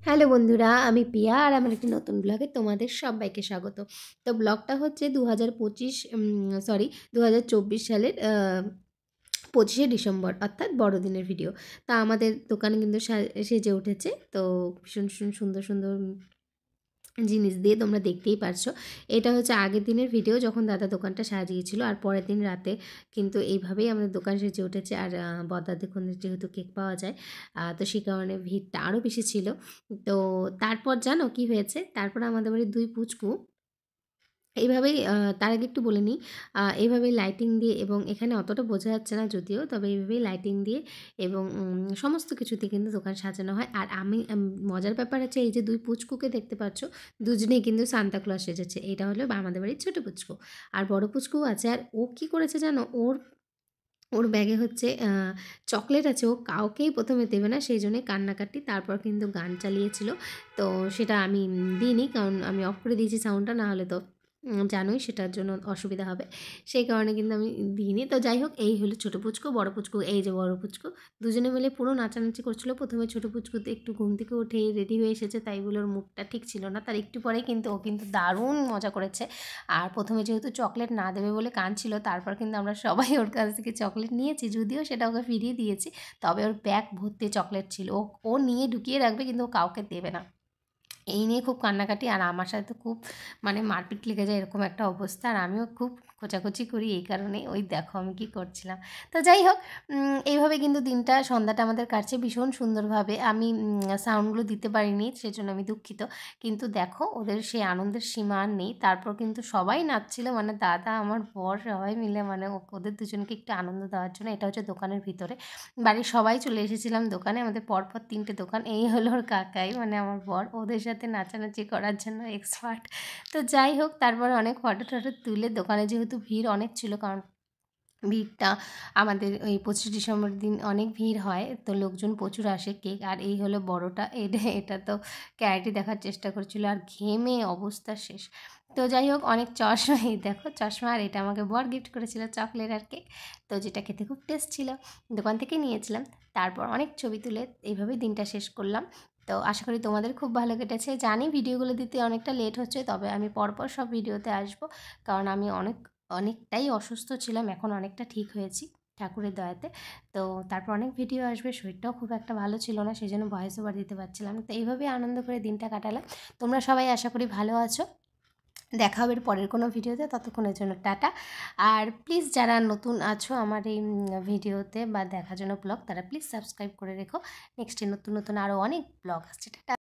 Hello বন্ধুরা, আমি পিয়া আর আমার একটি নতুন ব্লগে তোমাদের সবাইকে স্বাগত। তো ব্লগটা হচ্ছে 2024 সালের 25শে ডিসেম্বর অর্থাৎ বড়দিনের ভিডিও। তা আমাদের দোকানে কিন্তু সেজে উঠেছে। তো ভীষণ ভীষণ সুন্দর সুন্দর জিনিস দিয়ে তোমরা দেখতেই পারছো। এটা হচ্ছে আগের দিনের ভিডিও যখন দাদা দোকানটা সাজিয়েছিল, আর পরের দিন রাতে কিন্তু এইভাবেই আমাদের দোকান সেজে উঠেছে। আর বদ্দার দেখুন যেহেতু কেক পাওয়া যায়, তো সেই কারণে ভিড়টা আরও বেশি ছিল। তো তারপর জানো কি হয়েছে? তারপর আমাদের বাড়ির 2 পুচকু এইভাবেই তার আগে একটু বলে নিই, এইভাবেই লাইটিং দিয়ে, এবং এখানে অতটা বোঝা যাচ্ছে না যদিও, তবে এইভাবেই লাইটিং দিয়ে এবং সমস্ত কিছু দিয়ে কিন্তু দোকান সাজানো হয়। আর আমি মজার ব্যাপার হচ্ছে এই যে 2 পুচকুকে দেখতে পাচ্ছ, দুজনেই কিন্তু সান্তা ক্লজ সেজেছে। এটা হলো আমাদের বাড়ির ছোট পুচকু। আর বড় পুচকুও আছে। আর ও কি করেছে জানো? ওর ওর ব্যাগে হচ্ছে চকলেট আছে। ও কাউকেই ১ম এ দেবে না, সেই জন্যই কান্নাকাটি। তারপর কিন্তু গান চালিয়েছিল। তো সেটা আমি দিইনি, কারণ আমি অফ করে দিয়েছি সাউন্ডটা, না হলে তো জানোই সেটার জন্য অসুবিধা হবে। সেই কারণে কিন্তু আমি দিইনি। তো যাই হোক, এই হলো ছোটো পুচকু, বড় পুচকু, এই যে বড় পুচকু। দুজনে মিলে পুরো নাচানাচি করছিল। ১ম এ ছোটো পুচকু তো একটু ঘুম থেকে উঠেই রেডি হয়ে এসেছে, তাই বলে ওর মুখটা ঠিক ছিল না। তার একটু পরেই কিন্তু ও কিন্তু দারুণ মজা করেছে। আর ১ম এ যেহেতু চকলেট না দেবে বলে কাঁদছিল, তারপর কিন্তু আমরা সবাই ওর কাছ থেকে চকলেট নিয়েছি, যদিও সেটা ওকে ফিরিয়ে দিয়েছি। তবে ওর ব্যাগ ভর্তি চকলেট ছিল। ও ও নিয়ে ঢুকিয়ে রাখবে, কিন্তু ও কাউকে দেবে না। এই নিয়ে খুব কান্নাকাটি, আর আমার সাথে তো খুব মানে মারপিট লেগে যায়, এরকম একটা অবস্থা। আর আমিও খুব খোঁচাখুচি করি এই কারণে। ওই দেখো আমি কী করছিলাম। তো যাই হোক, এইভাবে কিন্তু সন্ধ্যাটা আমাদের কাটছে ভীষণ সুন্দরভাবে। আমি সাউন্ডগুলো দিতে পারিনি, সেজন্য আমি দুঃখিত। কিন্তু দেখো ওদের সেই আনন্দের সীমা আর নেই। তারপর কিন্তু সবাই নাচছিল, মানে দাদা, আমার বর, সবাই মিলে, মানে ওদের দুজনকে একটু আনন্দ দেওয়ার জন্য। এটা হচ্ছে দোকানের ভিতরে। বাড়ির সবাই চলে এসেছিলাম দোকানে। আমাদের পরপর 3টে দোকান। এই হলো ওর কাকাই, মানে আমার বর, ওদের সাথে নাচানাচি করার জন্য এক্সপার্ট। তো যাই হোক, তারপরে অনেক ফটো টটো তুলে, দোকানে যেহেতু ভিড় অনেক ছিল, কারণ ভিড়টা আমাদের ওই 25 ডিসেম্বর দিন অনেক ভিড় হয়, তো লোকজন প্রচুর আসে। কেক, আর এই হলো বড়টা, এটা তো ক্যারাটি দেখার চেষ্টা করছিল, আর ঘেমে অবস্থা শেষ। তো যাই হোক, অনেক চশমা, এই দেখো চশমা, আর এটা আমাকে বর গিফট করেছিল, চকলেট আর কেক। তো যেটা খেতে খুব টেস্ট ছিল, দোকান থেকে নিয়েছিলাম। তারপর অনেক ছবি তুলে এইভাবেই দিনটা শেষ করলাম। তো আশা করি তোমাদের খুব ভালো কেটেছে। জানি ভিডিওগুলো দিতে অনেকটা লেট হচ্ছে, তবে আমি পরপর সব ভিডিওতে আসবো, কারণ আমি অনেকটাই অসুস্থ ছিলাম। এখন অনেকটা ঠিক হয়েছি ঠাকুরের দয়াতে। তো তারপর অনেক ভিডিও আসবে। শরীরটাও খুব একটা ভালো ছিল না, সেই জন্য ভয়েস ওভার দিতে পারছিলাম। তো এইভাবেই আনন্দ করে দিনটা কাটালাম। তোমরা সবাই আশা করি ভালো আছো। দেখা হবে পরের কোনো ভিডিওতে, ততক্ষণের জন্য টাটা। আর প্লিজ যারা নতুন আছো আমার এই ভিডিওতে বা দেখার জন্য ব্লগ, তারা প্লিজ সাবস্ক্রাইব করে রেখো। নেক্সটে নতুন নতুন আরও অনেক ব্লগ আসছে। টাটা।